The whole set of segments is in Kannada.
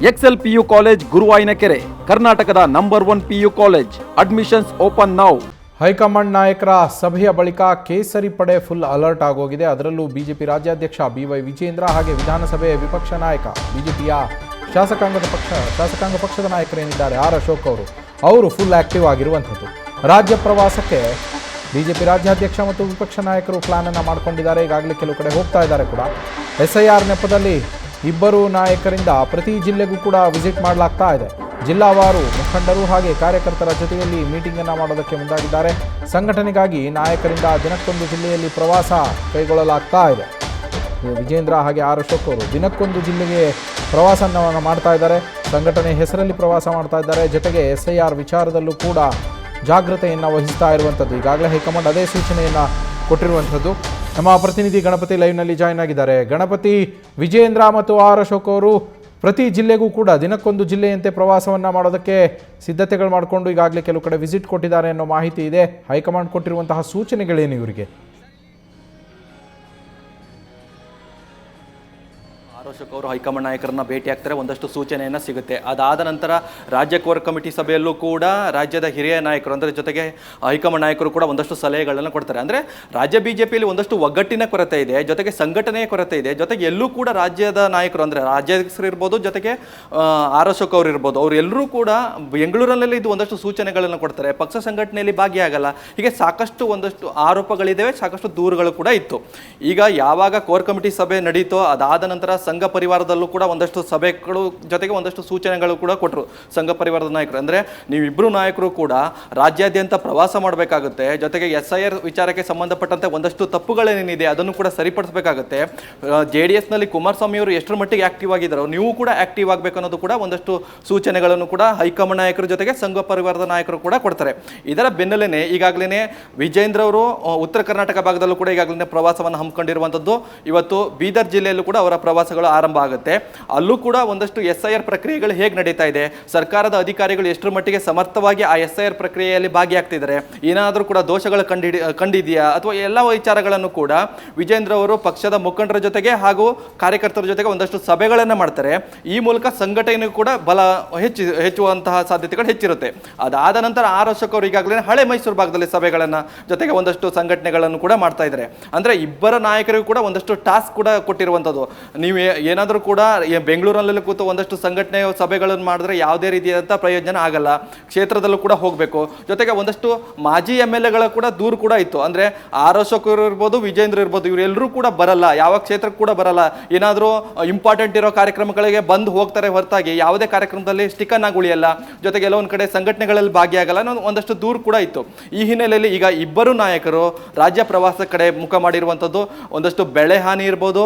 ಎಕ್ಸೆಲ್ ಪಿಯು ಕಾಲೇಜ್ ಗುರುವಾಯಿನಕೆರೆ, ಕರ್ನಾಟಕದ number 1 PU college. Admissions open now. High command ನಾಯಕರ ಸಭೆಯ ಬಳಿಕ ಕೇಸರಿ ಪಡೆ ಫುಲ್ ಅಲರ್ಟ್ ಆಗೋಗಿದೆ. ಅದರಲ್ಲೂ ಬಿಜೆಪಿ ರಾಜ್ಯಾಧ್ಯಕ್ಷ BY ವಿಜೇಂದ್ರ ಹಾಗೆ ವಿಧಾನಸಭೆ ವಿಪಕ್ಷ ನಾಯಕ ಬಿಜೆಪಿಯ ಶಾಸಕಾಂಗ ಪಕ್ಷದ ನಾಯಕರೇನಿದ್ದಾರೆ ಆರ್ ಅಶೋಕ್ ಅವರು ಫುಲ್ ಆಕ್ಟಿವ್ ಆಗಿರುವಂಥದ್ದು. ರಾಜ್ಯ ಪ್ರವಾಸಕ್ಕೆ ಬಿಜೆಪಿ ರಾಜ್ಯಾಧ್ಯಕ್ಷ ಮತ್ತು ವಿಪಕ್ಷ ನಾಯಕರು ಪ್ಲಾನ್ ಅನ್ನು ಮಾಡಿಕೊಂಡಿದ್ದಾರೆ. ಈಗಾಗಲೇ ಕೆಲವು ಕಡೆ ಹೋಗ್ತಾ ಇದ್ದಾರೆ ಕೂಡ. SIR ನೆಪದಲ್ಲಿ ಇಬ್ಬರು ನಾಯಕರಿಂದ ಪ್ರತಿ ಜಿಲ್ಲೆಗೂ ಕೂಡ ವಿಸಿಟ್ ಮಾಡಲಾಗ್ತಾ ಇದೆ. ಜಿಲ್ಲಾವಾರು ಮುಖಂಡರು ಹಾಗೆ ಕಾರ್ಯಕರ್ತರ ಜೊತೆಯಲ್ಲಿ ಮೀಟಿಂಗ್ ಅನ್ನು ಮಾಡೋದಕ್ಕೆ ಮುಂದಾಗಿದ್ದಾರೆ. ಸಂಘಟನೆಗಾಗಿ ನಾಯಕರಿಂದ ದಿನಕ್ಕೊಂದು ಜಿಲ್ಲೆಯಲ್ಲಿ ಪ್ರವಾಸ ಕೈಗೊಳ್ಳಲಾಗ್ತಾ ಇದೆ. ವಿಜೇಂದ್ರ ಹಾಗೆ ಆರ್ ಅಶೋಕ್ ಅವರು ದಿನಕ್ಕೊಂದು ಜಿಲ್ಲೆಗೆ ಪ್ರವಾಸವನ್ನು ಮಾಡ್ತಾ ಇದ್ದಾರೆ. ಸಂಘಟನೆ ಹೆಸರಲ್ಲಿ ಪ್ರವಾಸ ಮಾಡ್ತಾ ಇದ್ದಾರೆ. ಜೊತೆಗೆ SIR ವಿಚಾರದಲ್ಲೂ ಕೂಡ ಜಾಗೃತೆಯನ್ನು ವಹಿಸ್ತಾ ಇರುವಂಥದ್ದು. ಈಗಾಗಲೇ ಹೈಕಮಾಂಡ್ ಅದೇ ಸೂಚನೆಯನ್ನು ಕೊಟ್ಟಿರುವಂಥದ್ದು. ನಮ್ಮ ಪ್ರತಿನಿಧಿ ಗಣಪತಿ ಲೈವ್ನಲ್ಲಿ ಜಾಯ್ನ್ ಆಗಿದ್ದಾರೆ. ಗಣಪತಿ, ವಿಜೇಂದ್ರ ಮತ್ತು ಆರ್ ಅಶೋಕ್ ಅವರು ಪ್ರತಿ ಜಿಲ್ಲೆಗೂ ಕೂಡ ದಿನಕ್ಕೊಂದು ಜಿಲ್ಲೆಯಂತೆ ಪ್ರವಾಸವನ್ನು ಮಾಡೋದಕ್ಕೆ ಸಿದ್ಧತೆಗಳು ಮಾಡಿಕೊಂಡು ಈಗಾಗಲೇ ಕೆಲವು ಕಡೆ ವಿಸಿಟ್ ಕೊಟ್ಟಿದ್ದಾರೆ ಅನ್ನೋ ಮಾಹಿತಿ ಇದೆ. ಹೈಕಮಾಂಡ್ ಕೊಟ್ಟಿರುವಂತಹ ಸೂಚನೆಗಳೇನು ಇವರಿಗೆ? ಅಶೋಕ್ ಅವರು ಹೈಕಮಾಂಡ್ ನಾಯಕರನ್ನ ಭೇಟಿ ಆಗ್ತಾರೆ. ಒಂದಷ್ಟು ಸೂಚನೆಯನ್ನು ಸಿಗುತ್ತೆ. ಅದಾದ ನಂತರ ರಾಜ್ಯ ಕೋರ್ ಕಮಿಟಿ ಸಭೆಯಲ್ಲೂ ಕೂಡ ರಾಜ್ಯದ ಹಿರಿಯ ನಾಯಕರು ಅಂದರೆ ಜೊತೆಗೆ ಹೈಕಮಾಂಡ್ ನಾಯಕರು ಕೂಡ ಒಂದಷ್ಟು ಸಲಹೆಗಳನ್ನು ಕೊಡ್ತಾರೆ. ಅಂದರೆ ರಾಜ್ಯ ಬಿಜೆಪಿಯಲ್ಲಿ ಒಂದಷ್ಟು ಒಗ್ಗಟ್ಟಿನ ಕೊರತೆ ಇದೆ, ಜೊತೆಗೆ ಸಂಘಟನೆಯ ಕೊರತೆ ಇದೆ, ಜೊತೆಗೆ ಎಲ್ಲೂ ಕೂಡ ರಾಜ್ಯದ ನಾಯಕರು ಅಂದರೆ ರಾಜ್ಯಾಧ್ಯಕ್ಷರು ಇರ್ಬೋದು, ಜೊತೆಗೆ ಆರ್ ಅಶೋಕ್ ಅವರು ಇರ್ಬೋದು, ಅವರು ಎಲ್ಲರೂ ಕೂಡ ಬೆಂಗಳೂರಿನಲ್ಲಿ ಇದು ಒಂದಷ್ಟು ಸೂಚನೆಗಳನ್ನು ಕೊಡ್ತಾರೆ. ಪಕ್ಷ ಸಂಘಟನೆಯಲ್ಲಿ ಭಾಗಿಯಾಗಲ್ಲ. ಹೀಗೆ ಸಾಕಷ್ಟು ಒಂದಷ್ಟು ಆರೋಪಗಳಿದ್ದಾವೆ, ಸಾಕಷ್ಟು ದೂರುಗಳು ಕೂಡ ಇತ್ತು. ಈಗ ಯಾವಾಗ ಕೋರ್ ಕಮಿಟಿ ಸಭೆ ನಡೀತೋ ಅದಾದ ನಂತರ ಸಂಘ ಪರಿವಾರದಲ್ಲೂ ಕೂಡ ಒಂದಷ್ಟು ಸಭೆಗಳು ಜೊತೆಗೆ ಒಂದಷ್ಟು ಸೂಚನೆಗಳು ಕೂಡ ಕೊಟ್ಟರು ಸಂಘ ಪರಿವಾರದ ನಾಯಕರು. ಅಂದರೆ ನೀವಿಬ್ಬರು ನಾಯಕರು ಕೂಡ ರಾಜ್ಯಾದ್ಯಂತ ಪ್ರವಾಸ ಮಾಡಬೇಕಾಗುತ್ತೆ. ಜೊತೆಗೆ SIR ವಿಚಾರಕ್ಕೆ ಸಂಬಂಧಪಟ್ಟಂತೆ ಒಂದಷ್ಟು ತಪ್ಪುಗಳೇನಿದೆ ಅದನ್ನು ಕೂಡ ಸರಿಪಡಿಸಬೇಕಾಗುತ್ತೆ. JDSನಲ್ಲಿ ಕುಮಾರಸ್ವಾಮಿ ಅವರು ಎಷ್ಟರ ಮಟ್ಟಿಗೆ ಆಕ್ಟಿವ್ ಆಗಿದ್ದಾರೋ ನೀವು ಕೂಡ ಆಕ್ಟಿವ್ ಆಗಬೇಕು ಅನ್ನೋದು ಕೂಡ ಒಂದಷ್ಟು ಸೂಚನೆಗಳನ್ನು ಕೂಡ ಹೈಕಮಾಂಡ್ ನಾಯಕರ ಜೊತೆಗೆ ಸಂಘ ಪರಿವಾರದ ನಾಯಕರು ಕೂಡ ಕೊಡ್ತಾರೆ. ಇದರ ಬೆನ್ನಲ್ಲೇ ಈಗಾಗಲೇ ವಿಜೇಂದ್ರ ಅವರು ಉತ್ತರ ಕರ್ನಾಟಕ ಭಾಗದಲ್ಲೂ ಕೂಡ ಈಗಾಗಲೇ ಪ್ರವಾಸವನ್ನು ಹಮ್ಮಿಕೊಂಡಿರುವಂಥದ್ದು. ಇವತ್ತು ಬೀದರ್ ಜಿಲ್ಲೆಯಲ್ಲೂ ಕೂಡ ಅವರ ಪ್ರವಾಸಗಳು ಆರಂಭ ಆಗುತ್ತೆ. ಅಲ್ಲೂ ಕೂಡ ಒಂದಷ್ಟು SIR ಪ್ರಕ್ರಿಯೆಗಳು ಹೇಗೆ ನಡೀತಾ ಇದೆ, ಸರ್ಕಾರದ ಅಧಿಕಾರಿಗಳು ಎಷ್ಟರ ಮಟ್ಟಿಗೆ ಸಮರ್ಥವಾಗಿ ಆ SIR ಪ್ರಕ್ರಿಯೆಯಲ್ಲಿ ಭಾಗಿಯಾಗ್ತಿದ್ದಾರೆ, ಏನಾದರೂ ಕೂಡ ದೋಷಗಳು ಕಂಡಿದೆಯಾ ಅಥವಾ ಎಲ್ಲ ವಿಚಾರಗಳನ್ನು ಕೂಡ ವಿಜೇಂದ್ರ ಅವರು ಪಕ್ಷದ ಮುಖಂಡರ ಜೊತೆಗೆ ಹಾಗೂ ಕಾರ್ಯಕರ್ತರ ಜೊತೆಗೆ ಒಂದಷ್ಟು ಸಭೆಗಳನ್ನು ಮಾಡ್ತಾರೆ. ಈ ಮೂಲಕ ಸಂಘಟನೆಯೂ ಕೂಡ ಬಲ ಹೆಚ್ಚುವಂತಹ ಸಾಧ್ಯತೆಗಳು ಹೆಚ್ಚಿರುತ್ತೆ. ಅದಾದ ನಂತರ ಆರ್ ಅಶೋಕ್ ಅವರು ಈಗಾಗಲೇ ಹಳೆ ಮೈಸೂರು ಭಾಗದಲ್ಲಿ ಸಭೆಗಳನ್ನು ಜೊತೆಗೆ ಒಂದಷ್ಟು ಸಂಘಟನೆಗಳನ್ನು ಕೂಡ ಮಾಡ್ತಾ ಇದ್ದಾರೆ. ಅಂದರೆ ಇಬ್ಬರ ನಾಯಕರಿಗೂ ಕೂಡ ಒಂದಷ್ಟು ಟಾಸ್ಕ್ ಕೂಡ ಕೊಟ್ಟಿರುವಂಥದ್ದು. ನೀವು ಏನಾದರೂ ಕೂಡ ಬೆಂಗಳೂರಲ್ಲಿ ಕೂತು ಒಂದಷ್ಟು ಸಂಘಟನೆ ಸಭೆಗಳನ್ನು ಮಾಡಿದ್ರೆ ಯಾವುದೇ ರೀತಿಯಾದಂಥ ಪ್ರಯೋಜನ ಆಗಲ್ಲ. ಕ್ಷೇತ್ರದಲ್ಲೂ ಕೂಡ ಹೋಗಬೇಕು. ಜೊತೆಗೆ ಒಂದಷ್ಟು ಮಾಜಿ MLAಗಳ ಕೂಡ ದೂರು ಕೂಡ ಇತ್ತು. ಅಂದರೆ ಆರ್ ಅಶೋಕ್ ಇರ್ಬೋದು, ವಿಜೇಂದ್ರ ಇರ್ಬೋದು, ಇವರೆಲ್ಲರೂ ಕೂಡ ಬರಲ್ಲ, ಯಾವ ಕ್ಷೇತ್ರಕ್ಕೆ ಕೂಡ ಬರಲ್ಲ. ಏನಾದರೂ ಇಂಪಾರ್ಟೆಂಟ್ ಇರೋ ಕಾರ್ಯಕ್ರಮಗಳಿಗೆ ಬಂದು ಹೋಗ್ತಾರೆ ಹೊರತಾಗಿ ಯಾವುದೇ ಕಾರ್ಯಕ್ರಮದಲ್ಲಿ ಸ್ಟಿಕನ್ ಆಗಿ ಉಳಿಯಲ್ಲ. ಜೊತೆಗೆ ಎಲ್ಲೊಂದು ಕಡೆ ಸಂಘಟನೆಗಳಲ್ಲಿ ಭಾಗಿಯಾಗಲ್ಲ ಅನ್ನೋ ಒಂದಷ್ಟು ದೂರು ಕೂಡ ಇತ್ತು. ಈ ಹಿನ್ನೆಲೆಯಲ್ಲಿ ಈಗ ಇಬ್ಬರು ನಾಯಕರು ರಾಜ್ಯ ಪ್ರವಾಸ ಕಡೆ ಮುಖ ಮಾಡಿರುವಂಥದ್ದು. ಒಂದಷ್ಟು ಬೆಳೆ ಹಾನಿ ಇರ್ಬೋದು,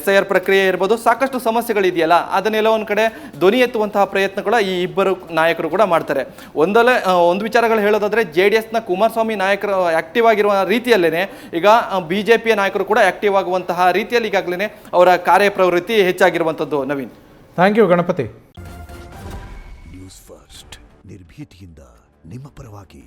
SIR ಪ್ರಕ್ರಿಯೆ ಇರ್ಬೋದು, ಸಾಕಷ್ಟು ಸಮಸ್ಯೆಗಳಿದೆಯಲ್ಲ ಅದನ್ನೆಲ್ಲ ಒಂದು ಕಡೆ ಧ್ವನಿ ಎತ್ತುವಂತಹ ಪ್ರಯತ್ನಗಳು ಈ ಇಬ್ಬರು ನಾಯಕರು ಕೂಡ ಮಾಡ್ತಾರೆ. ಒಂದು ವಿಚಾರಗಳು ಹೇಳೋದಾದ್ರೆ JDSನ ಕುಮಾರಸ್ವಾಮಿ ನಾಯಕರು ಆಕ್ಟಿವ್ ಆಗಿರುವ ರೀತಿಯಲ್ಲೇನೆ ಈಗ BJPಯ ನಾಯಕರು ಕೂಡ ಆಕ್ಟಿವ್ ಆಗುವಂತಹ ರೀತಿಯಲ್ಲಿ ಈಗಾಗಲೇ ಅವರ ಕಾರ್ಯಪ್ರವೃತ್ತಿ ಹೆಚ್ಚಾಗಿರುವಂಥದ್ದು. Naveen, thank you Ganapathi. News first ನಿರ್ಭೀತಿಯಿಂದ ನಿಮ್ಮ ಪರವಾಗಿ.